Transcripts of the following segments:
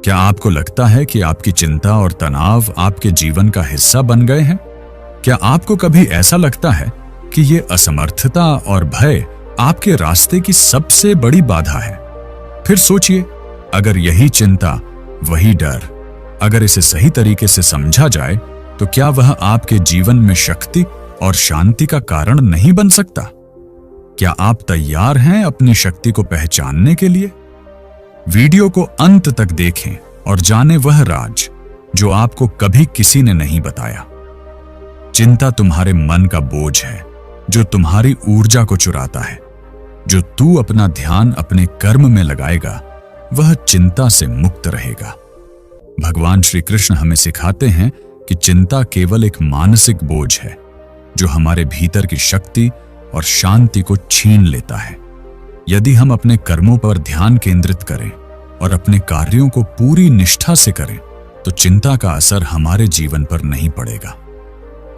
क्या आपको लगता है कि आपकी चिंता और तनाव आपके जीवन का हिस्सा बन गए हैं? क्या आपको कभी ऐसा लगता है कि ये असमर्थता और भय आपके रास्ते की सबसे बड़ी बाधा है? फिर सोचिए, अगर यही चिंता, वही डर, अगर इसे सही तरीके से समझा जाए तो क्या वह आपके जीवन में शक्ति और शांति का कारण नहीं बन सकता? क्या आप तैयार हैं अपनी शक्ति को पहचानने के लिए? वीडियो को अंत तक देखें और जानें वह राज जो आपको कभी किसी ने नहीं बताया। चिंता तुम्हारे मन का बोझ है जो तुम्हारी ऊर्जा को चुराता है। जो तू अपना ध्यान अपने कर्म में लगाएगा, वह चिंता से मुक्त रहेगा। भगवान श्री कृष्ण हमें सिखाते हैं कि चिंता केवल एक मानसिक बोझ है जो हमारे भीतर की शक्ति और शांति को छीन लेता है। यदि हम अपने कर्मों पर ध्यान केंद्रित करें और अपने कार्यों को पूरी निष्ठा से करें तो चिंता का असर हमारे जीवन पर नहीं पड़ेगा।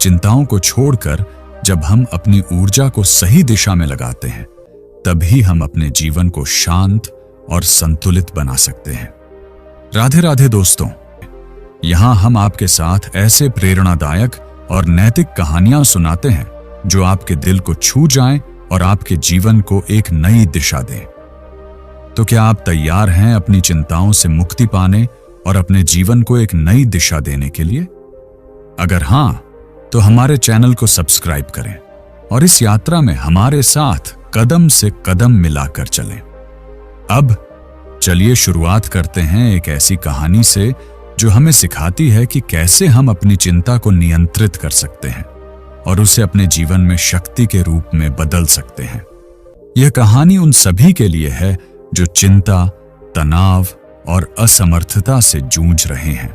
चिंताओं को छोड़कर जब हम अपनी ऊर्जा को सही दिशा में लगाते हैं, तभी हम अपने जीवन को शांत और संतुलित बना सकते हैं। राधे राधे दोस्तों, यहां हम आपके साथ ऐसे प्रेरणादायक और नैतिक कहानियां सुनाते हैं जो आपके दिल को छू जाएं और आपके जीवन को एक नई दिशा दें। तो क्या आप तैयार हैं अपनी चिंताओं से मुक्ति पाने और अपने जीवन को एक नई दिशा देने के लिए? अगर हां, तो हमारे चैनल को सब्सक्राइब करें और इस यात्रा में हमारे साथ कदम से कदम मिलाकर चलें। अब चलिए शुरुआत करते हैं एक ऐसी कहानी से जो हमें सिखाती है कि कैसे हम अपनी चिंता को नियंत्रित कर सकते हैं और उसे अपने जीवन में शक्ति के रूप में बदल सकते हैं। यह कहानी उन सभी के लिए है जो चिंता, तनाव और असमर्थता से जूझ रहे हैं।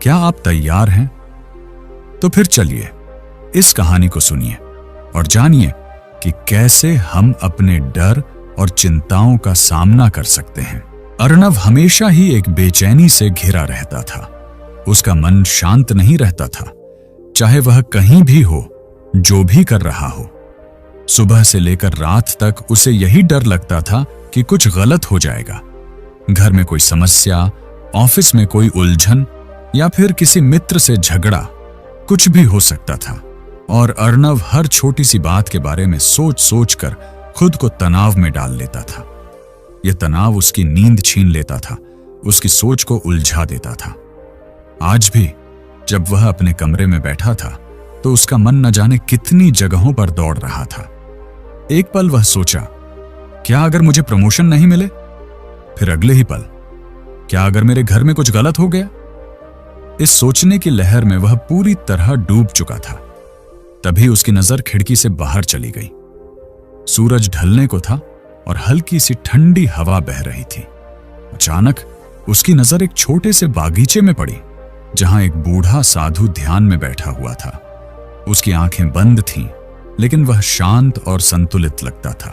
क्या आप तैयार हैं? तो फिर चलिए इस कहानी को सुनिए और जानिए कि कैसे हम अपने डर और चिंताओं का सामना कर सकते हैं। अर्णव हमेशा ही एक बेचैनी से घिरा रहता था। उसका मन शांत नहीं रहता था, चाहे वह कहीं भी हो, जो भी कर रहा हो। सुबह से लेकर रात तक उसे यही डर लगता था कि कुछ गलत हो जाएगा। घर में कोई समस्या, ऑफिस में कोई उलझन या फिर किसी मित्र से झगड़ा, कुछ भी हो सकता था। और अर्णव हर छोटी सी बात के बारे में सोच सोच कर खुद को तनाव में डाल लेता था। यह तनाव उसकी नींद छीन लेता था, उसकी सोच को उलझा देता था। आज भी जब वह अपने कमरे में बैठा था तो उसका मन न जाने कितनी जगहों पर दौड़ रहा था। एक पल वह सोचा, क्या अगर मुझे प्रमोशन नहीं मिले? फिर अगले ही पल, क्या अगर मेरे घर में कुछ गलत हो गया? इस सोचने की लहर में वह पूरी तरह डूब चुका था। तभी उसकी नजर खिड़की से बाहर चली गई। सूरज ढलने को था और हल्की सी ठंडी हवा बह रही थी। अचानक उसकी नजर एक छोटे से बागीचे में पड़ी जहां एक बूढ़ा साधु ध्यान में बैठा हुआ था। उसकी आंखें बंद थीं, लेकिन वह शांत और संतुलित लगता था।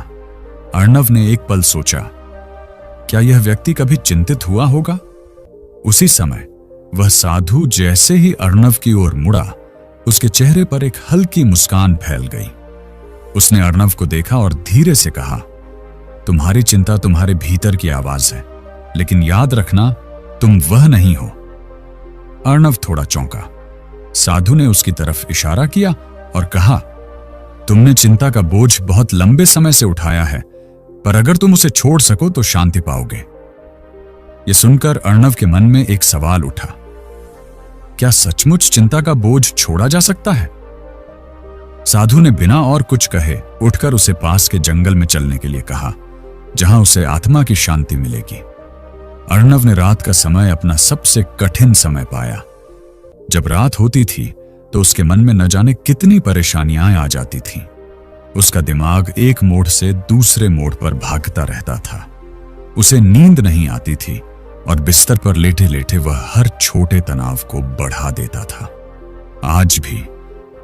अर्णव ने एक पल सोचा, क्या यह व्यक्ति कभी चिंतित हुआ होगा? उसी समय वह साधु जैसे ही अर्णव की ओर मुड़ा, उसके चेहरे पर एक हल्की मुस्कान फैल गई। उसने अर्णव को देखा और धीरे से कहा, तुम्हारी चिंता तुम्हारे भीतर की आवाज है, लेकिन याद रखना, तुम वह नहीं हो। अर्णव थोड़ा चौंका। साधु ने उसकी तरफ इशारा किया और कहा, तुमने चिंता का बोझ बहुत लंबे समय से उठाया है, पर अगर तुम उसे छोड़ सको तो शांति पाओगे। यह सुनकर अर्णव के मन में एक सवाल उठा, क्या सचमुच चिंता का बोझ छोड़ा जा सकता है? साधु ने बिना और कुछ कहे उठकर उसे पास के जंगल में चलने के लिए कहा, जहां उसे आत्मा की शांति मिलेगी। अर्णव ने रात का समय अपना सबसे कठिन समय पाया। जब रात होती थी तो उसके मन में न जाने कितनी परेशानियां आ जाती थीं। उसका दिमाग एक मोड़ से दूसरे मोड़ पर भागता रहता था। उसे नींद नहीं आती थी और बिस्तर पर लेटे लेटे वह हर छोटे तनाव को बढ़ा देता था। आज भी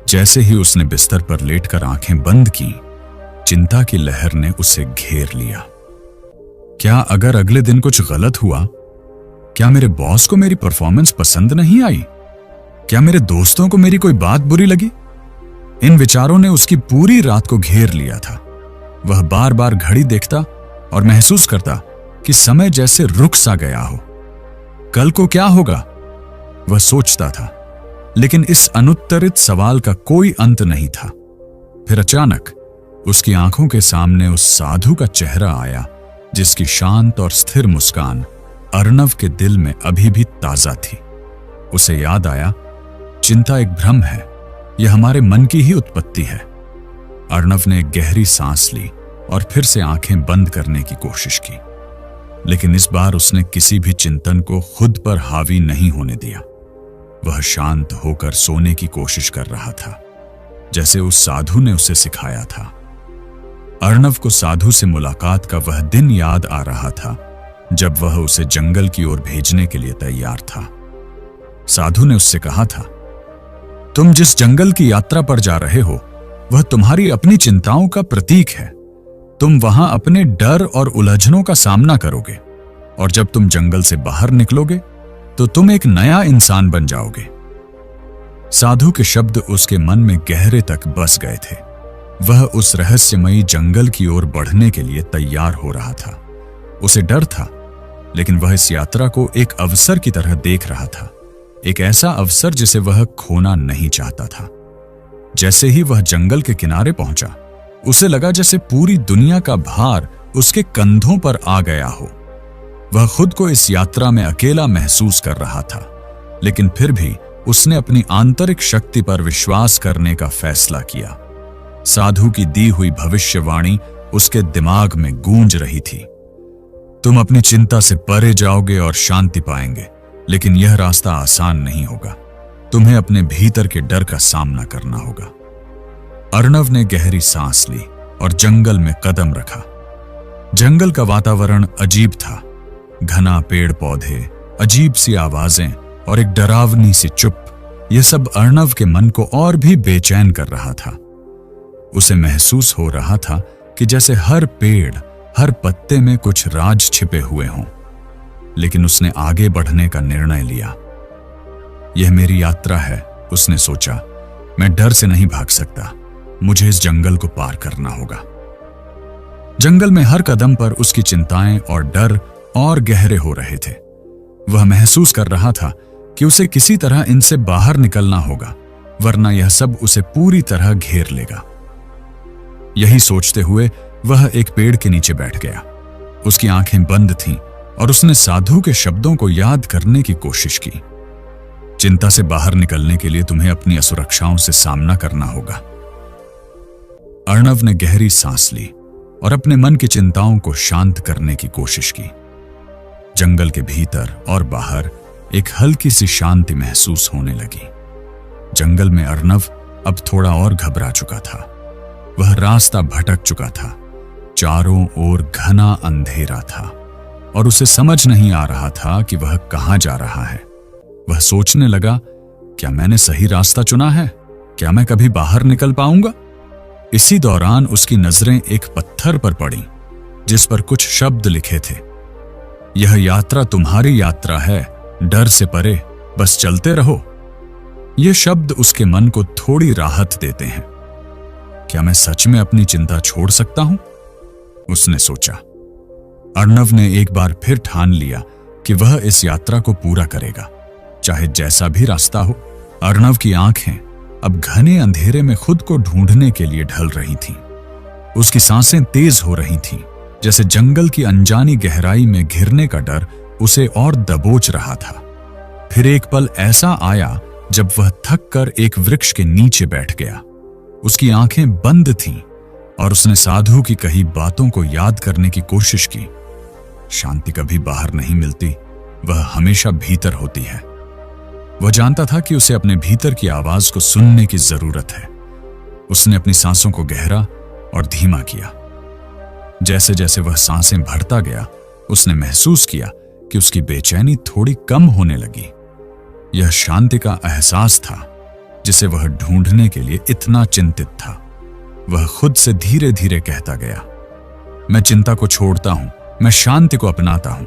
जैसे ही उसने बिस्तर पर लेटकर आंखें बंद की, चिंता की लहर ने उसे घेर लिया। क्या अगर अगले दिन कुछ गलत हुआ? क्या मेरे बॉस को मेरी परफॉर्मेंस पसंद नहीं आई? क्या मेरे दोस्तों को मेरी कोई बात बुरी लगी? इन विचारों ने उसकी पूरी रात को घेर लिया था। वह बार बार घड़ी देखता और महसूस करता कि समय जैसे रुक सा गया हो। कल को क्या होगा? वह सोचता था, लेकिन इस अनुत्तरित सवाल का कोई अंत नहीं था। फिर अचानक उसकी आंखों के सामने उस साधु का चेहरा आया, जिसकी शांत और स्थिर मुस्कान अर्णव के दिल में अभी भी ताजा थी। उसे याद आया, चिंता एक भ्रम है, यह हमारे मन की ही उत्पत्ति है। अर्णव ने एक गहरी सांस ली और फिर से आंखें बंद करने की कोशिश की, लेकिन इस बार उसने किसी भी चिंतन को खुद पर हावी नहीं होने दिया। वह शांत होकर सोने की कोशिश कर रहा था, जैसे उस साधु ने उसे सिखाया था। अर्णव को साधु से मुलाकात का वह दिन याद आ रहा था, जब वह उसे जंगल की ओर भेजने के लिए तैयार था। साधु ने उससे कहा था, तुम जिस जंगल की यात्रा पर जा रहे हो, वह तुम्हारी अपनी चिंताओं का प्रतीक है। तुम वहां अपने डर और उलझनों का सामना करोगे, और जब तुम जंगल से बाहर निकलोगे तो तुम एक नया इंसान बन जाओगे। साधु के शब्द उसके मन में गहरे तक बस गए थे। वह उस रहस्यमयी जंगल की ओर बढ़ने के लिए तैयार हो रहा था। उसे डर था, लेकिन वह इस यात्रा को एक अवसर की तरह देख रहा था, एक ऐसा अवसर जिसे वह खोना नहीं चाहता था। जैसे ही वह जंगल के किनारे पहुंचा, उसे लगा जैसे पूरी दुनिया का भार उसके कंधों पर आ गया हो। वह खुद को इस यात्रा में अकेला महसूस कर रहा था, लेकिन फिर भी उसने अपनी आंतरिक शक्ति पर विश्वास करने का फैसला किया। साधु की दी हुई भविष्यवाणी उसके दिमाग में गूंज रही थी। तुम अपनी चिंता से परे जाओगे और शांति पाएंगे, लेकिन यह रास्ता आसान नहीं होगा। तुम्हें अपने भीतर के डर का सामना करना होगा। अर्णव ने गहरी सांस ली और जंगल में कदम रखा। जंगल का वातावरण अजीब था। घना पेड़ पौधे, अजीब सी आवाजें और एक डरावनी सी चुप, यह सब अर्णव के मन को और भी बेचैन कर रहा था। उसे महसूस हो रहा था कि जैसे हर पेड़, हर पत्ते में कुछ राज छिपे हुए हों। लेकिन उसने आगे बढ़ने का निर्णय लिया। यह मेरी यात्रा है, उसने सोचा। मैं डर से नहीं भाग सकता, मुझे इस जंगल को पार करना होगा। जंगल में हर कदम पर उसकी चिंताएं और डर और गहरे हो रहे थे। वह महसूस कर रहा था कि उसे किसी तरह इनसे बाहर निकलना होगा, वरना यह सब उसे पूरी तरह घेर लेगा। यही सोचते हुए वह एक पेड़ के नीचे बैठ गया। उसकी आंखें बंद थीं और उसने साधु के शब्दों को याद करने की कोशिश की। चिंता से बाहर निकलने के लिए तुम्हें अपनी असुरक्षाओं से सामना करना होगा। अर्णव ने गहरी सांस ली और अपने मन की चिंताओं को शांत करने की कोशिश की। जंगल के भीतर और बाहर एक हल्की सी शांति महसूस होने लगी। जंगल में अर्णव अब थोड़ा और घबरा चुका था। वह रास्ता भटक चुका था। चारों ओर घना अंधेरा था और उसे समझ नहीं आ रहा था कि वह कहां जा रहा है। वह सोचने लगा, क्या मैंने सही रास्ता चुना है? क्या मैं कभी बाहर निकल पाऊंगा? इसी दौरान उसकी नजरें एक पत्थर पर पड़ी, जिस पर कुछ शब्द लिखे थे। यह यात्रा तुम्हारी यात्रा है, डर से परे, बस चलते रहो। ये शब्द उसके मन को थोड़ी राहत देते हैं। क्या मैं सच में अपनी चिंता छोड़ सकता हूं? उसने सोचा। अर्णव ने एक बार फिर ठान लिया कि वह इस यात्रा को पूरा करेगा, चाहे जैसा भी रास्ता हो। अर्णव की आंखें अब घने अंधेरे में खुद को ढूंढने के लिए ढल रही थीं। उसकी सांसें तेज हो रही थीं, जैसे जंगल की अनजानी गहराई में घिरने का डर उसे और दबोच रहा था। फिर एक पल ऐसा आया जब वह थक कर एक वृक्ष के नीचे बैठ गया। उसकी आंखें बंद थीं और उसने साधु की कही बातों को याद करने की कोशिश की। शांति कभी बाहर नहीं मिलती, वह हमेशा भीतर होती है। वह जानता था कि उसे अपने भीतर की आवाज को सुनने की जरूरत है। उसने अपनी सांसों को गहरा और धीमा किया। जैसे जैसे वह सांसें भरता गया, उसने महसूस किया कि उसकी बेचैनी थोड़ी कम होने लगी। यह शांति का एहसास था जिसे वह ढूंढने के लिए इतना चिंतित था। वह खुद से धीरे धीरे कहता गया, मैं चिंता को छोड़ता हूं, मैं शांति को अपनाता हूं।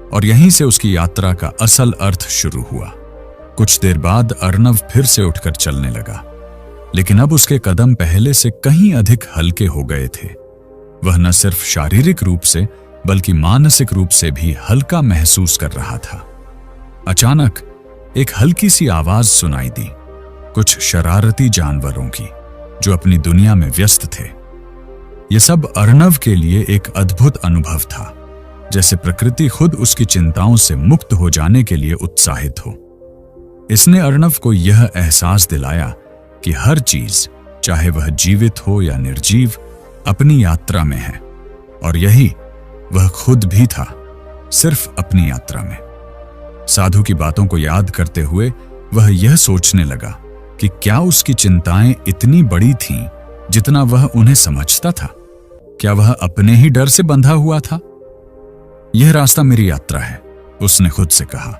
और यहीं से उसकी यात्रा का असल अर्थ शुरू हुआ। कुछ देर बाद अर्णव फिर से उठकर चलने लगा, लेकिन अब उसके कदम पहले से कहीं अधिक हल्के हो गए थे। वह न सिर्फ शारीरिक रूप से बल्कि मानसिक रूप से भी हल्का महसूस कर रहा था। अचानक एक हल्की सी आवाज सुनाई दी, कुछ शरारती जानवरों की जो अपनी दुनिया में व्यस्त थे। यह सब अर्णव के लिए एक अद्भुत अनुभव था, जैसे प्रकृति खुद उसकी चिंताओं से मुक्त हो जाने के लिए उत्साहित हो। इसने अर्णव को यह एहसास दिलाया कि हर चीज, चाहे वह जीवित हो या निर्जीव, अपनी यात्रा में है, और यही वह खुद भी था, सिर्फ अपनी यात्रा में। साधु की बातों को याद करते हुए वह यह सोचने लगा कि क्या उसकी चिंताएं इतनी बड़ी थीं जितना वह उन्हें समझता था? क्या वह अपने ही डर से बंधा हुआ था? यह रास्ता मेरी यात्रा है, उसने खुद से कहा।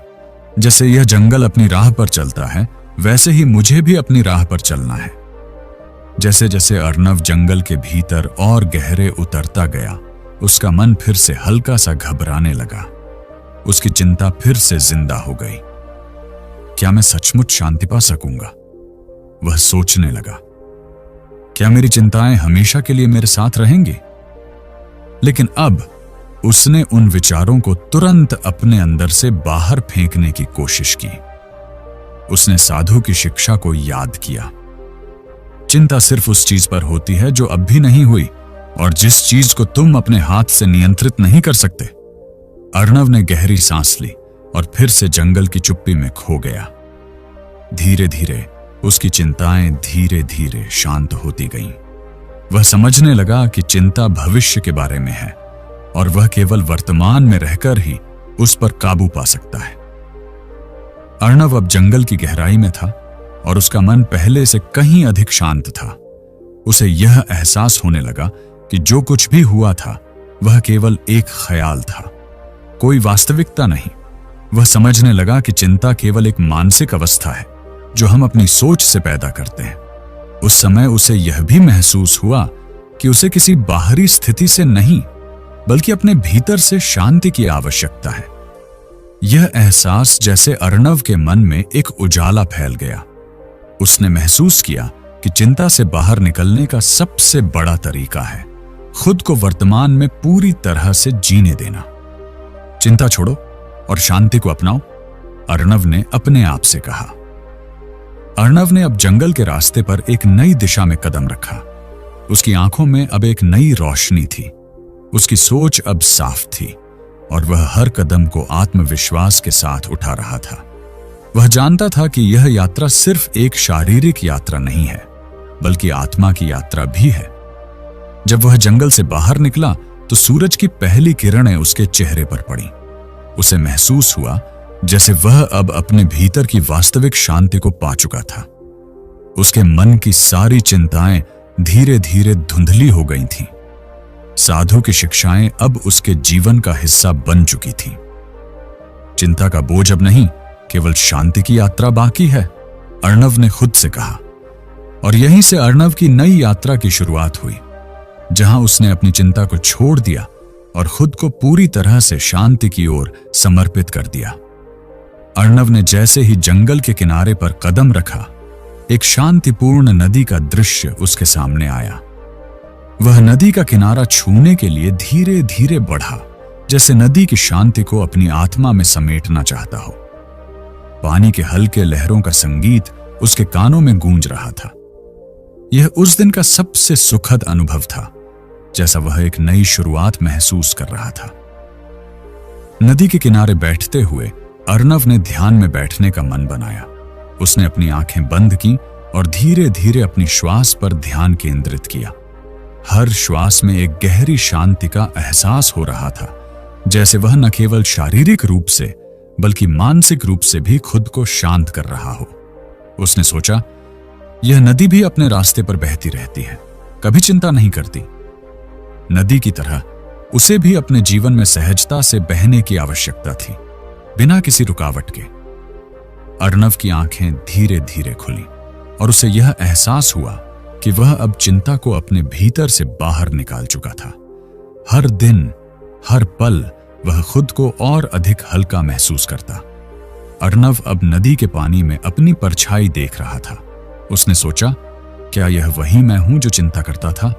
जैसे यह जंगल अपनी राह पर चलता है, वैसे ही मुझे भी अपनी राह पर चलना है। जैसे जैसे अर्णव जंगल के भीतर और गहरे उतरता गया, उसका मन फिर से हल्का सा घबराने लगा। उसकी चिंता फिर से जिंदा हो गई। क्या मैं सचमुच शांति पा सकूंगा? वह सोचने लगा। क्या मेरी चिंताएं हमेशा के लिए मेरे साथ रहेंगी? लेकिन अब उसने उन विचारों को तुरंत अपने अंदर से बाहर फेंकने की कोशिश की। उसने साधु की शिक्षा को याद किया। चिंता सिर्फ उस चीज पर होती है जो अब भी नहीं हुई, और जिस चीज को तुम अपने हाथ से नियंत्रित नहीं कर सकते। अर्णव ने गहरी सांस ली और फिर से जंगल की चुप्पी में खो गया। धीरे धीरे उसकी चिंताएं धीरे धीरे शांत होती गईं। वह समझने लगा कि चिंता भविष्य के बारे में है, और वह केवल वर्तमान में रहकर ही उस पर काबू पा सकता है। अर्णव अब जंगल की गहराई में था, और उसका मन पहले से कहीं अधिक शांत था। उसे यह एहसास होने लगा कि जो कुछ भी हुआ था वह केवल एक ख्याल था, कोई वास्तविकता नहीं। वह समझने लगा कि चिंता केवल एक मानसिक अवस्था है जो हम अपनी सोच से पैदा करते हैं। उस समय उसे यह भी महसूस हुआ कि उसे किसी बाहरी स्थिति से नहीं, बल्कि अपने भीतर से शांति की आवश्यकता है। यह एहसास जैसे अर्णव के मन में एक उजाला फैल गया। उसने महसूस किया कि चिंता से बाहर निकलने का सबसे बड़ा तरीका है खुद को वर्तमान में पूरी तरह से जीने देना। चिंता छोड़ो और शांति को अपनाओ, अर्णव ने अपने आप से कहा। अर्णव ने अब जंगल के रास्ते पर एक नई दिशा में कदम रखा। उसकी आंखों में अब एक नई रोशनी थी। उसकी सोच अब साफ थी, और वह हर कदम को आत्मविश्वास के साथ उठा रहा था। वह जानता था कि यह यात्रा सिर्फ एक शारीरिक यात्रा नहीं है, बल्कि आत्मा की यात्रा भी है। जब वह जंगल से बाहर निकला तो सूरज की पहली किरणें उसके चेहरे पर पड़ी। उसे महसूस हुआ जैसे वह अब अपने भीतर की वास्तविक शांति को पा चुका था। उसके मन की सारी चिंताएं धीरे धीरे धुंधली हो गई थीं। साधु की शिक्षाएं अब उसके जीवन का हिस्सा बन चुकी थीं। चिंता का बोझ अब नहीं, केवल शांति की यात्रा बाकी है, अर्णव ने खुद से कहा। और यहीं से अर्णव की नई यात्रा की शुरुआत हुई, जहां उसने अपनी चिंता को छोड़ दिया और खुद को पूरी तरह से शांति की ओर समर्पित कर दिया। अर्णव ने जैसे ही जंगल के किनारे पर कदम रखा, एक शांतिपूर्ण नदी का दृश्य उसके सामने आया। वह नदी का किनारा छूने के लिए धीरे धीरे बढ़ा, जैसे नदी की शांति को अपनी आत्मा में समेटना चाहता हो। पानी के हल्के लहरों का संगीत उसके कानों में गूंज रहा था। यह उस दिन का सबसे सुखद अनुभव था, जैसा वह एक नई शुरुआत महसूस कर रहा था। नदी के किनारे बैठते हुए अर्णव ने ध्यान में बैठने का मन बनाया। उसने अपनी आंखें बंद की और धीरे धीरे अपनी श्वास पर ध्यान केंद्रित किया। हर श्वास में एक गहरी शांति का एहसास हो रहा था, जैसे वह न केवल शारीरिक रूप से बल्कि मानसिक रूप से भी खुद को शांत कर रहा हो। उसने सोचा, यह नदी भी अपने रास्ते पर बहती रहती है, कभी चिंता नहीं करती। नदी की तरह उसे भी अपने जीवन में सहजता से बहने की आवश्यकता थी, बिना किसी रुकावट के। अर्णव की आंखें धीरे धीरे खुली और उसे यह एहसास हुआ कि वह अब चिंता को अपने भीतर से बाहर निकाल चुका था। हर दिन, हर पल वह खुद को और अधिक हल्का महसूस करता। अर्णव अब नदी के पानी में अपनी परछाई देख रहा था। उसने सोचा, क्या यह वही मैं हूं जो चिंता करता था?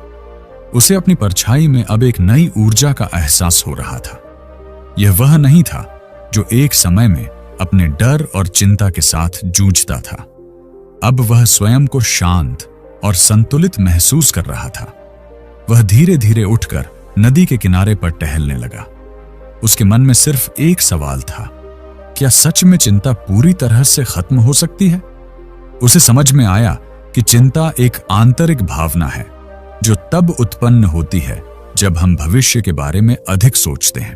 उसे अपनी परछाई में अब एक नई ऊर्जा का एहसास हो रहा था। यह वह नहीं था जो एक समय में अपने डर और चिंता के साथ जूझता था। अब वह स्वयं को शांत और संतुलित महसूस कर रहा था। वह धीरे धीरे उठकर नदी के किनारे पर टहलने लगा। उसके मन में सिर्फ एक सवाल था, क्या सच में चिंता पूरी तरह से खत्म हो सकती है? उसे समझ में आया कि चिंता एक आंतरिक भावना है जो तब उत्पन्न होती है जब हम भविष्य के बारे में अधिक सोचते हैं।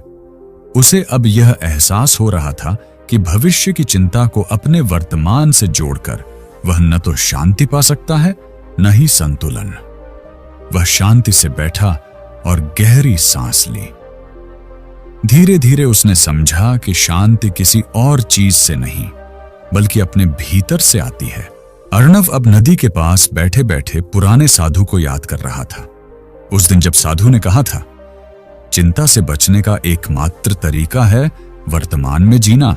उसे अब यह एहसास हो रहा था कि भविष्य की चिंता को अपने वर्तमान से जोड़कर वह न तो शांति पा सकता है, न ही संतुलन। वह शांति से बैठा और गहरी सांस ली। धीरे धीरे उसने समझा कि शांति किसी और चीज से नहीं, बल्कि अपने भीतर से आती है। अर्णव अब नदी के पास बैठे बैठे पुराने साधु को याद कर रहा था। उस दिन जब साधु ने कहा था, चिंता से बचने का एकमात्र तरीका है वर्तमान में जीना,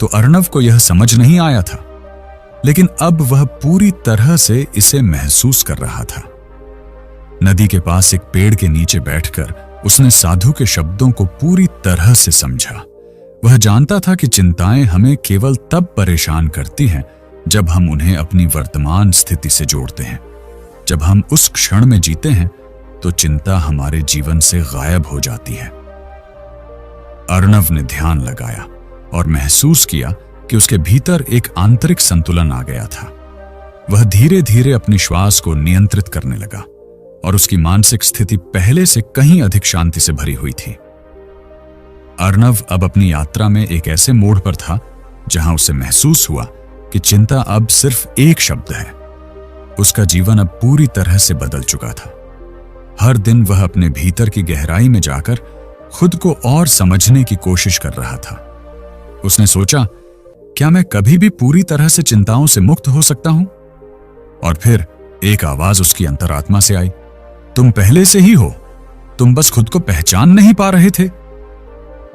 तो अर्णव को यह समझ नहीं आया था, लेकिन अब वह पूरी तरह से इसे महसूस कर रहा था। नदी के पास एक पेड़ के नीचे बैठकर उसने साधु के शब्दों को पूरी तरह से समझा। वह जानता था कि चिंताएं हमें केवल तब परेशान करती हैं जब हम उन्हें अपनी वर्तमान स्थिति से जोड़ते हैं। जब हम उस क्षण में जीते हैं तो चिंता हमारे जीवन से गायब हो जाती है। अर्णव ने ध्यान लगाया और महसूस किया कि उसके भीतर एक आंतरिक संतुलन आ गया था। वह धीरे धीरे अपनी श्वास को नियंत्रित करने लगा और उसकी मानसिक स्थिति पहले से कहीं अधिक शांति से भरी हुई थी। अर्णव अब अपनी यात्रा में एक ऐसे मोड़ पर था जहां उसे महसूस हुआ कि चिंता अब सिर्फ एक शब्द है। उसका जीवन अब पूरी तरह से बदल चुका था। हर दिन वह अपने भीतर की गहराई में जाकर खुद को और समझने की कोशिश कर रहा था। उसने सोचा, क्या मैं कभी भी पूरी तरह से चिंताओं से मुक्त हो सकता हूं? और फिर एक आवाज उसकी अंतरात्मा से आई, तुम पहले से ही हो, तुम बस खुद को पहचान नहीं पा रहे थे।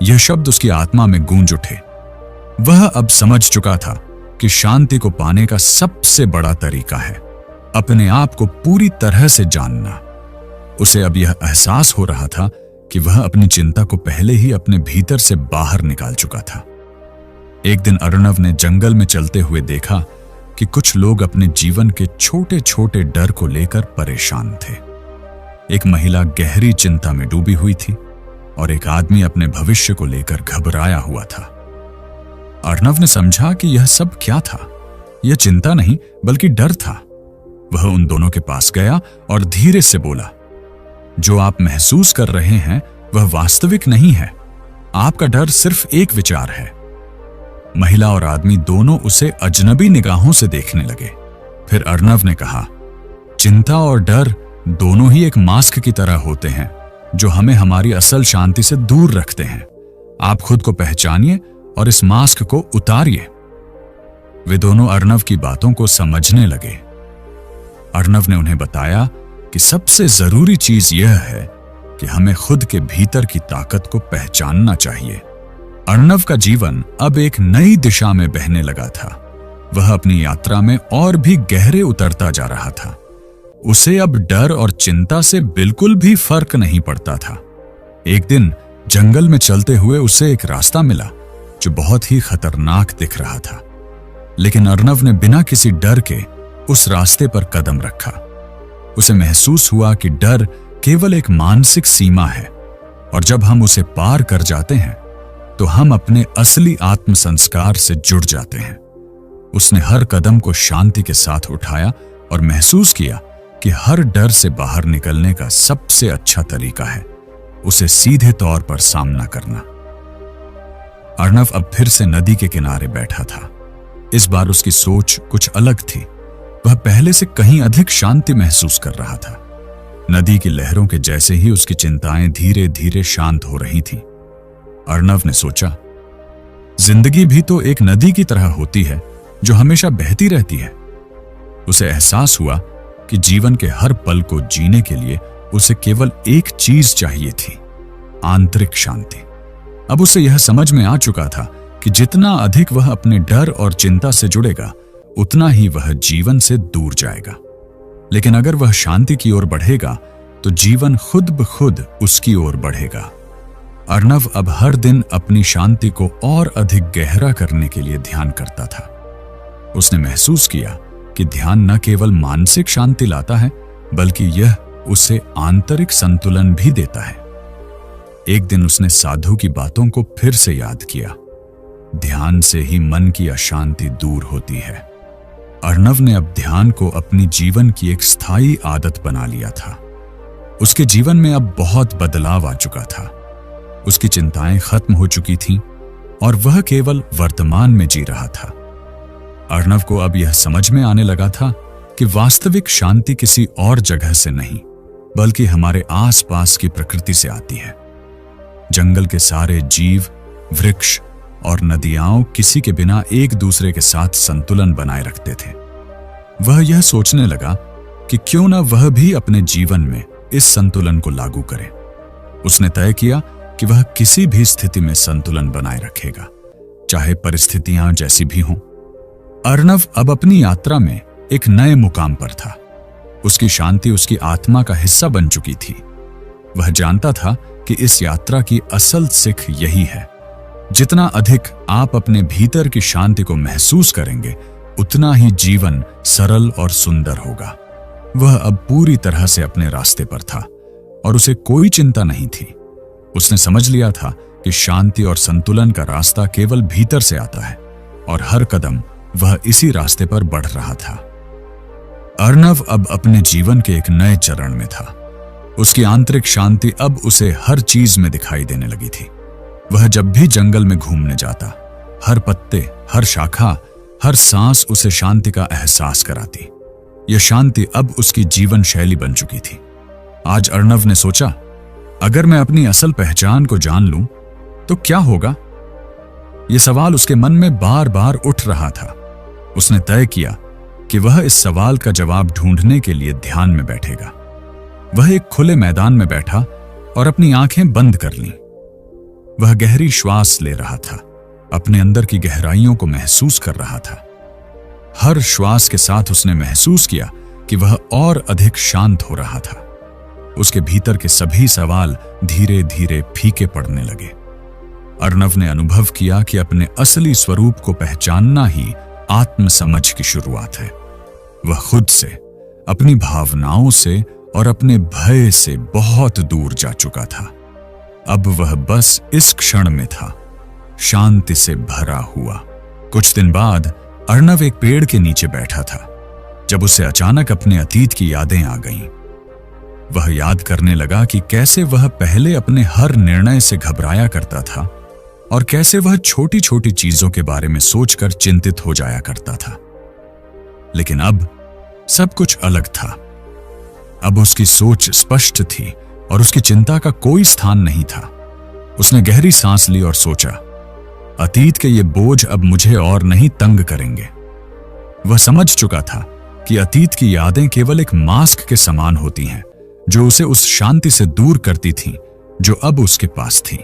यह शब्द उसकी आत्मा में गूंज उठे। वह अब समझ चुका था कि शांति को पाने का सबसे बड़ा तरीका है अपने आप को पूरी तरह से जानना। उसे अब यह एहसास हो रहा था कि वह अपनी चिंता को पहले ही अपने भीतर से बाहर निकाल चुका था। एक दिन अर्णव ने जंगल में चलते हुए देखा कि कुछ लोग अपने जीवन के छोटे छोटे डर को लेकर परेशान थे। एक महिला गहरी चिंता में डूबी हुई थी और एक आदमी अपने भविष्य को लेकर घबराया हुआ था। अर्णव ने समझा कि यह सब क्या था। यह चिंता नहीं बल्कि डर था। वह उन दोनों के पास गया और धीरे से बोला, जो आप महसूस कर रहे हैं वह वास्तविक नहीं है। आपका डर सिर्फ एक विचार है। महिला और आदमी दोनों उसे अजनबी निगाहों से देखने लगे। फिर अर्णव ने कहा, चिंता और डर दोनों ही एक मास्क की तरह होते हैं जो हमें हमारी असल शांति से दूर रखते हैं। आप खुद को पहचानिए और इस मास्क को उतारिए। वे दोनों अर्णव की बातों को समझने लगे। अर्णव ने उन्हें बताया कि सबसे जरूरी चीज यह है कि हमें खुद के भीतर की ताकत को पहचानना चाहिए। अर्णव का जीवन अब एक नई दिशा में बहने लगा था। वह अपनी यात्रा में और भी गहरे उतरता जा रहा था। उसे अब डर और चिंता से बिल्कुल भी फर्क नहीं पड़ता था। एक दिन जंगल में चलते हुए उसे एक रास्ता मिला जो बहुत ही खतरनाक दिख रहा था, लेकिन अर्णव ने बिना किसी डर के उस रास्ते पर कदम रखा। उसे महसूस हुआ कि डर केवल एक मानसिक सीमा है और जब हम उसे पार कर जाते हैं तो हम अपने असली आत्म संस्कार से जुड़ जाते हैं। उसने हर कदम को शांति के साथ उठाया और महसूस किया कि हर डर से बाहर निकलने का सबसे अच्छा तरीका है उसे सीधे तौर पर सामना करना। अर्णव अब फिर से नदी के किनारे बैठा था। इस बार उसकी सोच कुछ अलग थी। वह पहले से कहीं अधिक शांति महसूस कर रहा था। नदी की लहरों के जैसे ही उसकी चिंताएं धीरे धीरे शांत हो रही थीं। अर्णव ने सोचा, जिंदगी भी तो एक नदी की तरह होती है जो हमेशा बहती रहती है। उसे एहसास हुआ कि जीवन के हर पल को जीने के लिए उसे केवल एक चीज चाहिए थी, आंतरिक शांति। अब उसे यह समझ में आ चुका था कि जितना अधिक वह अपने डर और चिंता से जुड़ेगा उतना ही वह जीवन से दूर जाएगा। लेकिन अगर वह शांति की ओर बढ़ेगा तो जीवन खुद ब खुद उसकी ओर बढ़ेगा। अर्णव अब हर दिन अपनी शांति को और अधिक गहरा करने के लिए ध्यान करता था। उसने महसूस किया कि ध्यान न केवल मानसिक शांति लाता है, बल्कि यह उसे आंतरिक संतुलन भी देता है। एक दिन उसने साधु की बातों को फिर से याद किया। ध्यान से ही मन की अशांति दूर होती है। अर्णव ने अब ध्यान को अपनी जीवन की एक स्थायी आदत बना लिया था। उसके जीवन में अब बहुत बदलाव आ चुका था। उसकी चिंताएं खत्म हो चुकी थीं और वह केवल वर्तमान में जी रहा था। अर्णव को अब यह समझ में आने लगा था कि वास्तविक शांति किसी और जगह से नहीं, बल्कि हमारे आसपास की प्रकृति से आती है। जंगल के सारे जीव, वृक्ष और नदियां किसी के बिना एक दूसरे के साथ संतुलन बनाए रखते थे। वह यह सोचने लगा कि क्यों न वह भी अपने जीवन में इस संतुलन को लागू करे। उसने तय किया कि वह किसी भी स्थिति में संतुलन बनाए रखेगा, चाहे परिस्थितियां जैसी भी हों। अर्णव अब अपनी यात्रा में एक नए मुकाम पर था। उसकी शांति उसकी आत्मा का हिस्सा बन चुकी थी। वह जानता था कि इस यात्रा की असल सिख यही है, जितना अधिक आप अपने भीतर की शांति को महसूस करेंगे, उतना ही जीवन सरल और सुंदर होगा। वह अब पूरी तरह से अपने रास्ते पर था और उसे कोई चिंता नहीं थी। उसने समझ लिया था कि शांति और संतुलन का रास्ता केवल भीतर से आता है और हर कदम वह इसी रास्ते पर बढ़ रहा था। अर्णव अब अपने जीवन के एक नए चरण में था। उसकी आंतरिक शांति अब उसे हर चीज में दिखाई देने लगी थी। वह जब भी जंगल में घूमने जाता, हर पत्ते, हर शाखा, हर सांस उसे शांति का एहसास कराती। यह शांति अब उसकी जीवन शैली बन चुकी थी। आज अर्णव ने सोचा, अगर मैं अपनी असल पहचान को जान लूं तो क्या होगा? यह सवाल उसके मन में बार बार उठ रहा था। उसने तय किया कि वह इस सवाल का जवाब ढूंढने के लिए ध्यान में बैठेगा। वह एक खुले मैदान में बैठा और अपनी आंखें बंद कर लीं। वह गहरी श्वास ले रहा था, अपने अंदर की गहराइयों को महसूस कर रहा था। हर श्वास के साथ उसने महसूस किया कि वह और अधिक शांत हो रहा था। उसके भीतर के सभी सवाल धीरे धीरे फीके पड़ने लगे। अर्णव ने अनुभव किया कि अपने असली स्वरूप को पहचानना ही आत्मसमझ की शुरुआत है। वह खुद से, अपनी भावनाओं से और अपने भय से बहुत दूर जा चुका था। अब वह बस इस क्षण में था, शांति से भरा हुआ। कुछ दिन बाद अर्णव एक पेड़ के नीचे बैठा था, जब उसे अचानक अपने अतीत की यादें आ गईं। वह याद करने लगा कि कैसे वह पहले अपने हर निर्णय से घबराया करता था और कैसे वह छोटी छोटी चीजों के बारे में सोचकर चिंतित हो जाया करता था। लेकिन अब सब कुछ अलग था। अब उसकी सोच स्पष्ट थी और उसकी चिंता का कोई स्थान नहीं था। उसने गहरी सांस ली और सोचा, अतीत के ये बोझ अब मुझे और नहीं तंग करेंगे। वह समझ चुका था कि अतीत की यादें केवल एक मास्क के समान होती हैं, जो उसे उस शांति से दूर करती थीं, जो अब उसके पास थी।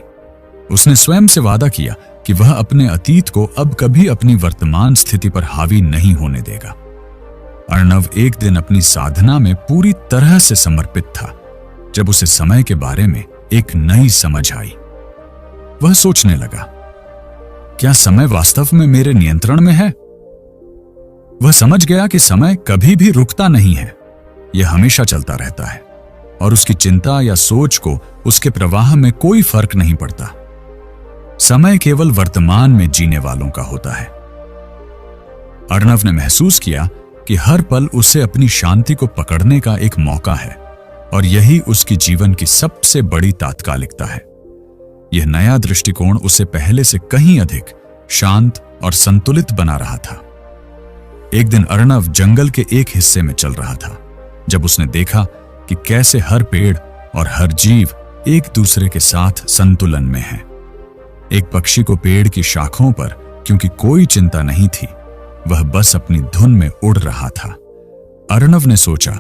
उसने स्वयं से वादा किया कि वह अपने अतीत को अब कभी अपनी वर्तमान स्थिति पर हावी नहीं होने देगा। अर्णव एक दिन अपनी साधना में पूरी तरह से समर्पित था, जब उसे समय के बारे में एक नई समझ आई। वह सोचने लगा, क्या समय वास्तव में मेरे नियंत्रण में है? वह समझ गया कि समय कभी भी रुकता नहीं है, यह हमेशा चलता रहता है और उसकी चिंता या सोच को उसके प्रवाह में कोई फर्क नहीं पड़ता। समय केवल वर्तमान में जीने वालों का होता है। अर्णव ने महसूस किया कि हर पल उसे अपनी शांति को पकड़ने का एक मौका है और यही उसकी जीवन की सबसे बड़ी तात्कालिकता है। यह नया दृष्टिकोण उसे पहले से कहीं अधिक शांत और संतुलित बना रहा था। एक दिन अर्णव जंगल के एक हिस्से में चल रहा था, जब उसने देखा कि कैसे हर पेड़ और हर जीव एक दूसरे के साथ संतुलन में है। एक पक्षी को पेड़ की शाखों पर क्योंकि कोई चिंता नहीं थी, वह बस अपनी धुन में उड़ रहा था। अर्णव ने सोचा,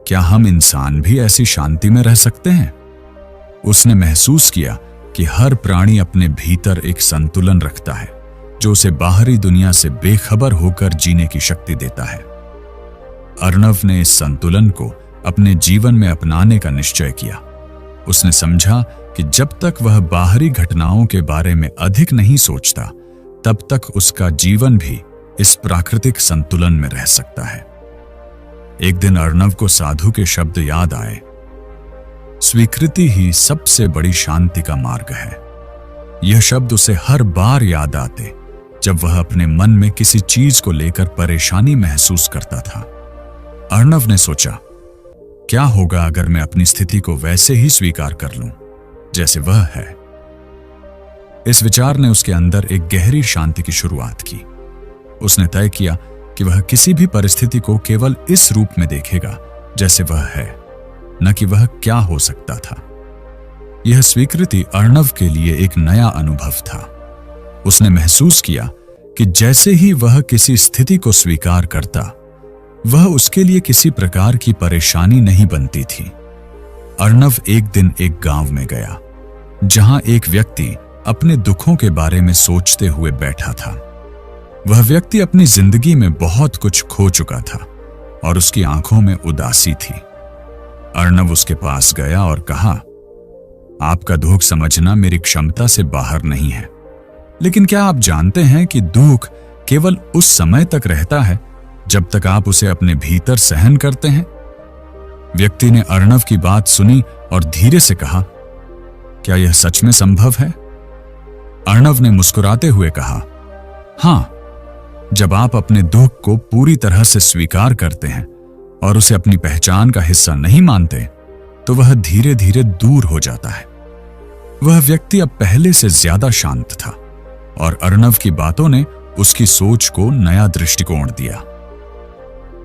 क्या हम इंसान भी ऐसी शांति में रह सकते हैं? उसने महसूस किया कि हर प्राणी अपने भीतर एक संतुलन रखता है, जो उसे बाहरी दुनिया से बेखबर होकर जीने की शक्ति देता है। अर्णव ने इस संतुलन को अपने जीवन में अपनाने का निश्चय किया। उसने समझा कि जब तक वह बाहरी घटनाओं के बारे में अधिक नहीं सोचता, तब तक उसका जीवन भी इस प्राकृतिक संतुलन में रह सकता है। एक दिन अर्णव को साधु के शब्द याद आए, स्वीकृति ही सबसे बड़ी शांति का मार्ग है। यह शब्द उसे हर बार याद आते जब वह अपने मन में किसी चीज को लेकर परेशानी महसूस करता था। अर्णव ने सोचा, क्या होगा अगर मैं अपनी स्थिति को वैसे ही स्वीकार कर लूं जैसे वह है। इस विचार ने उसके अंदर एक गहरी शांति की शुरुआत की। उसने तय किया कि वह किसी भी परिस्थिति को केवल इस रूप में देखेगा जैसे वह है, न कि वह क्या हो सकता था। यह स्वीकृति अर्णव के लिए एक नया अनुभव था। उसने महसूस किया कि जैसे ही वह किसी स्थिति को स्वीकार करता, वह उसके लिए किसी प्रकार की परेशानी नहीं बनती थी। अर्णव एक दिन एक गांव में गया, जहां एक व्यक्ति अपने दुखों के बारे में सोचते हुए बैठा था। वह व्यक्ति अपनी जिंदगी में बहुत कुछ खो चुका था और उसकी आंखों में उदासी थी। अर्णव उसके पास गया और कहा, आपका दुख समझना मेरी क्षमता से बाहर नहीं है, लेकिन क्या आप जानते हैं कि दुख केवल उस समय तक रहता है जब तक आप उसे अपने भीतर सहन करते हैं? व्यक्ति ने अर्णव की बात सुनी और धीरे से कहा, क्या यह सच में संभव है? अर्णव ने मुस्कुराते हुए कहा, हां, जब आप अपने दुख को पूरी तरह से स्वीकार करते हैं और उसे अपनी पहचान का हिस्सा नहीं मानते, तो वह धीरे धीरे दूर हो जाता है। वह व्यक्ति अब पहले से ज्यादा शांत था और अर्णव की बातों ने उसकी सोच को नया दृष्टिकोण दिया।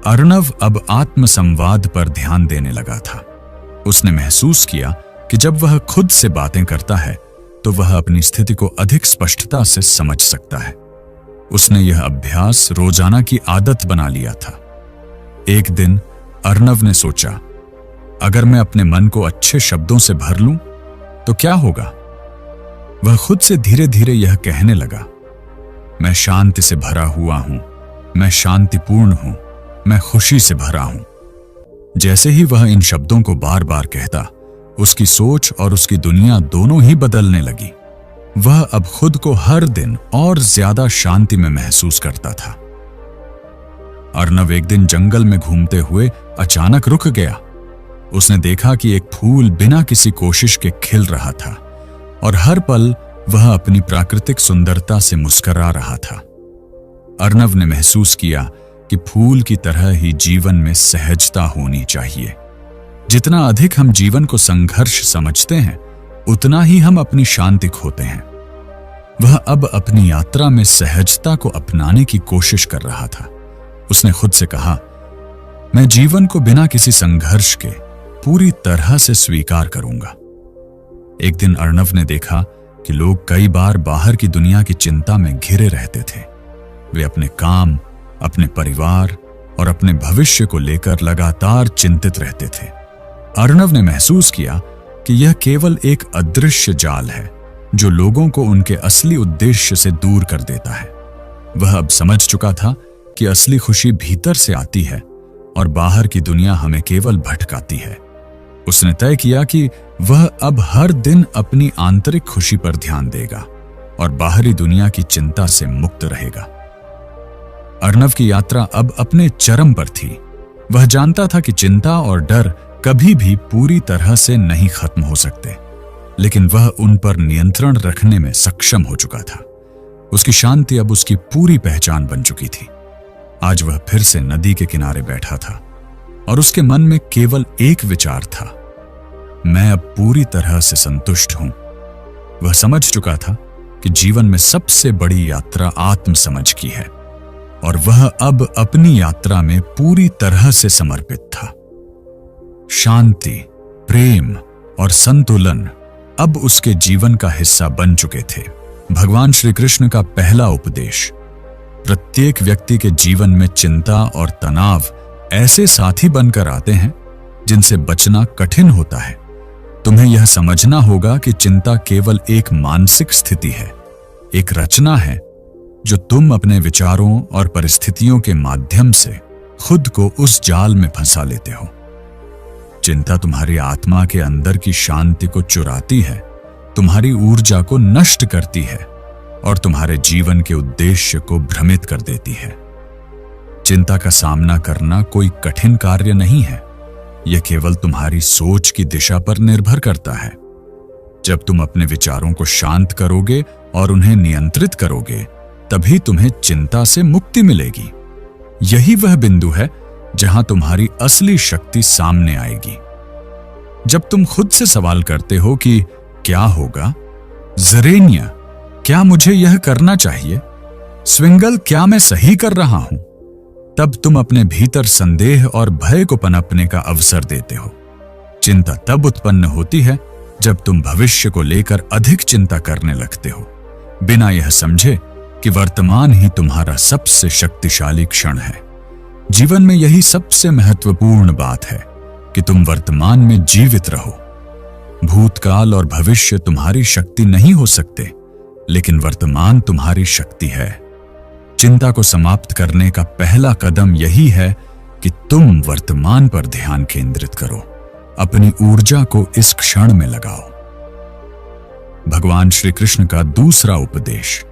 अर्णव अब आत्मसंवाद पर ध्यान देने लगा था। उसने महसूस किया कि जब वह खुद से बातें करता है तो वह अपनी स्थिति को अधिक स्पष्टता से समझ सकता है। उसने यह अभ्यास रोजाना की आदत बना लिया था। एक दिन अर्णव ने सोचा, अगर मैं अपने मन को अच्छे शब्दों से भर लूं तो क्या होगा? वह खुद से धीरे धीरे यह कहने लगा, मैं शांति से भरा हुआ हूं, मैं शांतिपूर्ण हूं, मैं खुशी से भरा हूं। जैसे ही वह इन शब्दों को बार बार कहता, उसकी सोच और उसकी दुनिया दोनों ही बदलने लगी। वह अब खुद को हर दिन और ज्यादा शांति में महसूस करता था। अर्णव एक दिन जंगल में घूमते हुए अचानक रुक गया। उसने देखा कि एक फूल बिना किसी कोशिश के खिल रहा था और हर पल वह अपनी प्राकृतिक सुंदरता से मुस्कुरा रहा था। अर्णव ने महसूस किया कि फूल की तरह ही जीवन में सहजता होनी चाहिए। जितना अधिक हम जीवन को संघर्ष समझते हैं, उतना ही हम अपनी शांति खोते हैं। वह अब अपनी यात्रा में सहजता को अपनाने की कोशिश कर रहा था। उसने खुद से कहा, मैं जीवन को बिना किसी संघर्ष के पूरी तरह से स्वीकार करूंगा। एक दिन अर्णव ने देखा कि लोग कई बार बाहर की दुनिया की चिंता में घिरे रहते थे। वे अपने काम, अपने परिवार और अपने भविष्य को लेकर लगातार चिंतित रहते थे। अर्णव ने महसूस किया कि यह केवल एक अदृश्य जाल है जो लोगों को उनके असली उद्देश्य से दूर कर देता है। वह अब समझ चुका था कि असली खुशी भीतर से आती है और बाहर की दुनिया हमें केवल भटकाती है। उसने तय किया कि वह अब हर दिन अपनी आंतरिक खुशी पर ध्यान देगा और बाहरी दुनिया की चिंता से मुक्त रहेगा। अर्णव की यात्रा अब अपने चरम पर थी। वह जानता था कि चिंता और डर कभी भी पूरी तरह से नहीं खत्म हो सकते, लेकिन वह उन पर नियंत्रण रखने में सक्षम हो चुका था। उसकी शांति अब उसकी पूरी पहचान बन चुकी थी। आज वह फिर से नदी के किनारे बैठा था और उसके मन में केवल एक विचार था, मैं अब पूरी तरह से संतुष्ट हूं। वह समझ चुका था कि जीवन में सबसे बड़ी यात्रा आत्मसमझ की है और वह अब अपनी यात्रा में पूरी तरह से समर्पित था। शांति, प्रेम और संतुलन अब उसके जीवन का हिस्सा बन चुके थे। भगवान श्री कृष्ण का पहला उपदेश, प्रत्येक व्यक्ति के जीवन में चिंता और तनाव ऐसे साथी बनकर आते हैं जिनसे बचना कठिन होता है। तुम्हें यह समझना होगा कि चिंता केवल एक मानसिक स्थिति है, एक रचना है जो तुम अपने विचारों और परिस्थितियों के माध्यम से खुद को उस जाल में फंसा लेते हो। चिंता तुम्हारी आत्मा के अंदर की शांति को चुराती है तुम्हारी ऊर्जा को नष्ट करती है और तुम्हारे जीवन के उद्देश्य को भ्रमित कर देती है। चिंता का सामना करना कोई कठिन कार्य नहीं है, यह केवल तुम्हारी सोच की दिशा पर निर्भर करता है। जब तुम अपने विचारों को शांत करोगे और उन्हें नियंत्रित करोगे, तभी तुम्हें चिंता से मुक्ति मिलेगी। यही वह बिंदु है जहां तुम्हारी असली शक्ति सामने आएगी। जब तुम खुद से सवाल करते हो कि क्या होगा, ज़रेनिया क्या मुझे यह करना चाहिए, स्विंगल क्या मैं सही कर रहा हूं, तब तुम अपने भीतर संदेह और भय को पनपने का अवसर देते हो। चिंता तब उत्पन्न होती है जब तुम भविष्य को लेकर अधिक चिंता करने लगते हो, बिना यह समझे कि वर्तमान ही तुम्हारा सबसे शक्तिशाली क्षण है। जीवन में यही सबसे महत्वपूर्ण बात है कि तुम वर्तमान में जीवित रहो। भूतकाल और भविष्य तुम्हारी शक्ति नहीं हो सकते, लेकिन वर्तमान तुम्हारी शक्ति है। चिंता को समाप्त करने का पहला कदम यही है कि तुम वर्तमान पर ध्यान केंद्रित करो, अपनी ऊर्जा को इस क्षण में लगाओ। भगवान श्री कृष्ण का दूसरा उपदेश,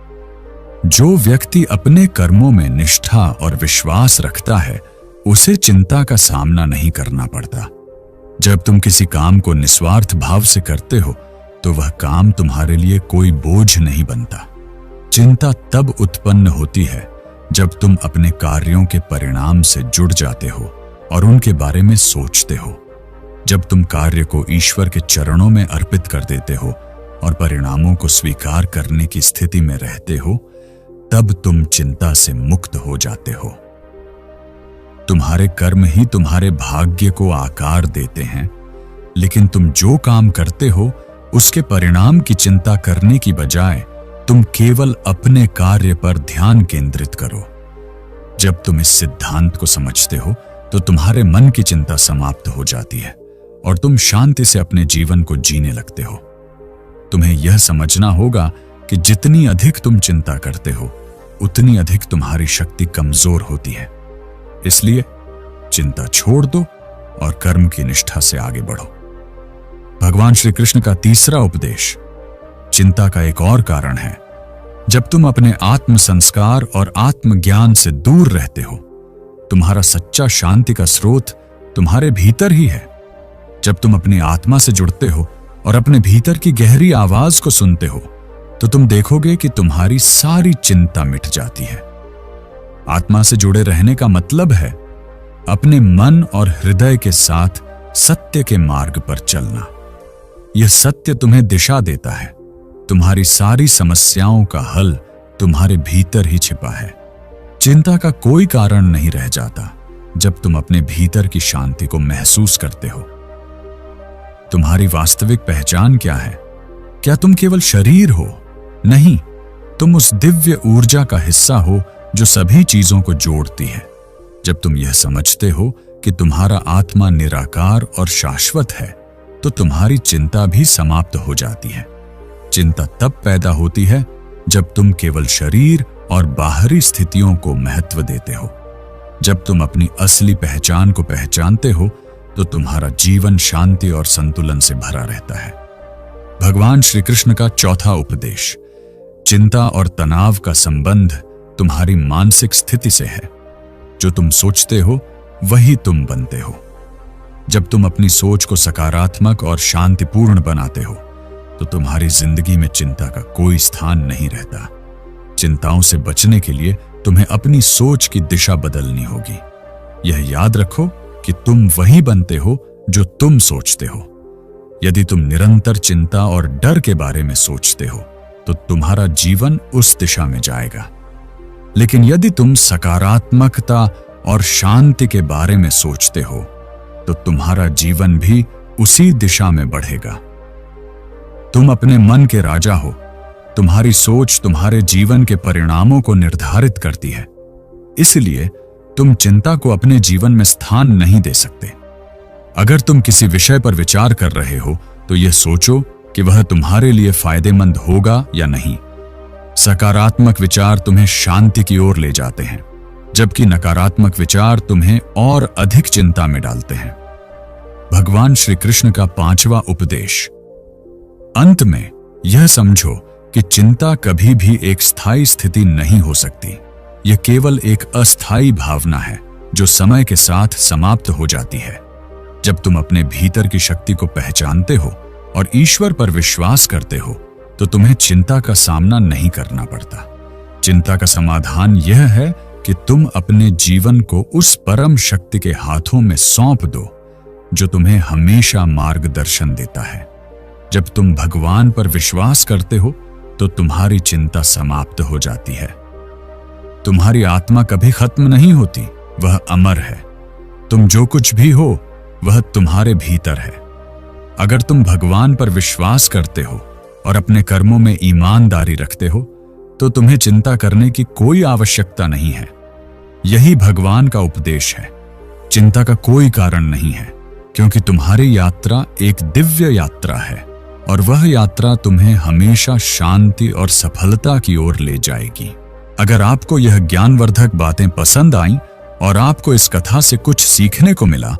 जो व्यक्ति अपने कर्मों में निष्ठा और विश्वास रखता है, उसे चिंता का सामना नहीं करना पड़ता। जब तुम किसी काम को निस्वार्थ भाव से करते हो, तो वह काम तुम्हारे लिए कोई बोझ नहीं बनता। चिंता तब उत्पन्न होती है जब तुम अपने कार्यों के परिणाम से जुड़ जाते हो और उनके बारे में सोचते हो। जब तुम कार्य को ईश्वर के चरणों में अर्पित कर देते हो और परिणामों को स्वीकार करने की स्थिति में रहते हो, तब तुम चिंता से मुक्त हो जाते हो। तुम्हारे कर्म ही तुम्हारे भाग्य को आकार देते हैं, लेकिन तुम जो काम करते हो उसके परिणाम की चिंता करने की बजाय तुम केवल अपने कार्य पर ध्यान केंद्रित करो। जब तुम इस सिद्धांत को समझते हो, तो तुम्हारे मन की चिंता समाप्त हो जाती है और तुम शांति से अपने जीवन को जीने लगते हो। तुम्हें यह समझना होगा कि जितनी अधिक तुम चिंता करते हो, उतनी अधिक तुम्हारी शक्ति कमजोर होती है। इसलिए चिंता छोड़ दो और कर्म की निष्ठा से आगे बढ़ो। भगवान श्री कृष्ण का तीसरा उपदेश, चिंता का एक और कारण है। जब तुम अपने आत्म संस्कार और आत्मज्ञान से दूर रहते हो, तुम्हारा सच्चा शांति का स्रोत तुम्हारे भीतर ही है। जब तुम अपनी आत्मा से जुड़ते हो और अपने भीतर की गहरी आवाज को सुनते हो, तो तुम देखोगे कि तुम्हारी सारी चिंता मिट जाती है। आत्मा से जुड़े रहने का मतलब है अपने मन और हृदय के साथ सत्य के मार्ग पर चलना। यह सत्य तुम्हें दिशा देता है। तुम्हारी सारी समस्याओं का हल तुम्हारे भीतर ही छिपा है। चिंता का कोई कारण नहीं रह जाता जब तुम अपने भीतर की शांति को महसूस करते हो। तुम्हारी वास्तविक पहचान क्या है? क्या तुम केवल शरीर हो? नहीं, तुम उस दिव्य ऊर्जा का हिस्सा हो जो सभी चीजों को जोड़ती है। जब तुम यह समझते हो कि तुम्हारा आत्मा निराकार और शाश्वत है, तो तुम्हारी चिंता भी समाप्त हो जाती है। चिंता तब पैदा होती है जब तुम केवल शरीर और बाहरी स्थितियों को महत्व देते हो। जब तुम अपनी असली पहचान को पहचानते हो, तो तुम्हारा जीवन शांति और संतुलन से भरा रहता है। भगवान श्री कृष्ण का चौथा उपदेश, चिंता और तनाव का संबंध तुम्हारी मानसिक स्थिति से है। जो तुम सोचते हो, वही तुम बनते हो। जब तुम अपनी सोच को सकारात्मक और शांतिपूर्ण बनाते हो, तो तुम्हारी जिंदगी में चिंता का कोई स्थान नहीं रहता। चिंताओं से बचने के लिए तुम्हें अपनी सोच की दिशा बदलनी होगी। यह याद रखो कि तुम वही बनते हो जो तुम सोचते हो। यदि तुम निरंतर चिंता और डर के बारे में सोचते हो, तो तुम्हारा जीवन उस दिशा में जाएगा। लेकिन यदि तुम सकारात्मकता और शांति के बारे में सोचते हो, तो तुम्हारा जीवन भी उसी दिशा में बढ़ेगा। तुम अपने मन के राजा हो। तुम्हारी सोच तुम्हारे जीवन के परिणामों को निर्धारित करती है। इसलिए तुम चिंता को अपने जीवन में स्थान नहीं दे सकते। अगर तुम किसी विषय पर विचार कर रहे हो, तो यह सोचो कि वह तुम्हारे लिए फायदेमंद होगा या नहीं। सकारात्मक विचार तुम्हें शांति की ओर ले जाते हैं, जबकि नकारात्मक विचार तुम्हें और अधिक चिंता में डालते हैं। भगवान श्री कृष्ण का पांचवा उपदेश, अंत में यह समझो कि चिंता कभी भी एक स्थायी स्थिति नहीं हो सकती। यह केवल एक अस्थायी भावना है जो समय के साथ समाप्त हो जाती है। जब तुम अपने भीतर की शक्ति को पहचानते हो और ईश्वर पर विश्वास करते हो तो तुम्हें चिंता का सामना नहीं करना पड़ता। चिंता का समाधान यह है कि तुम अपने जीवन को उस परम शक्ति के हाथों में सौंप दो जो तुम्हें हमेशा मार्गदर्शन देता है। जब तुम भगवान पर विश्वास करते हो तो तुम्हारी चिंता समाप्त हो जाती है। तुम्हारी आत्मा कभी खत्म नहीं होती, वह अमर है। तुम जो कुछ भी हो वह तुम्हारे भीतर है। अगर तुम भगवान पर विश्वास करते हो और अपने कर्मों में ईमानदारी रखते हो तो तुम्हें चिंता करने की कोई आवश्यकता नहीं है। यही भगवान का उपदेश है। चिंता का कोई कारण नहीं है, क्योंकि तुम्हारी यात्रा एक दिव्य यात्रा है और वह यात्रा तुम्हें हमेशा शांति और सफलता की ओर ले जाएगी। अगर आपको यह ज्ञानवर्धक बातें पसंद आईं और आपको इस कथा से कुछ सीखने को मिला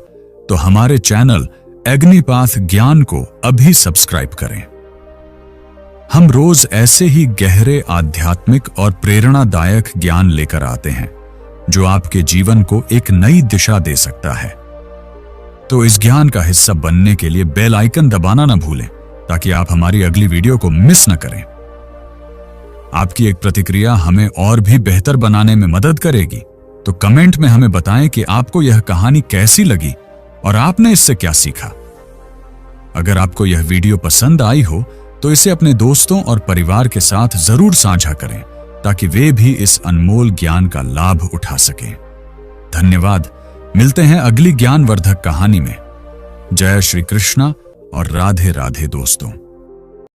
तो हमारे चैनल अग्निपाथ ज्ञान को अभी सब्सक्राइब करें। हम रोज ऐसे ही गहरे आध्यात्मिक और प्रेरणादायक ज्ञान लेकर आते हैं जो आपके जीवन को एक नई दिशा दे सकता है। तो इस ज्ञान का हिस्सा बनने के लिए बेल आइकन दबाना न भूलें ताकि आप हमारी अगली वीडियो को मिस न करें। आपकी एक प्रतिक्रिया हमें और भी बेहतर बनाने में मदद करेगी, तो कमेंट में हमें बताएं कि आपको यह कहानी कैसी लगी और आपने इससे क्या सीखा। अगर आपको यह वीडियो पसंद आई हो तो इसे अपने दोस्तों और परिवार के साथ जरूर साझा करें ताकि वे भी इस अनमोल ज्ञान का लाभ उठा सकें। धन्यवाद। मिलते हैं अगली ज्ञानवर्धक कहानी में। जय श्री कृष्णा और राधे राधे दोस्तों।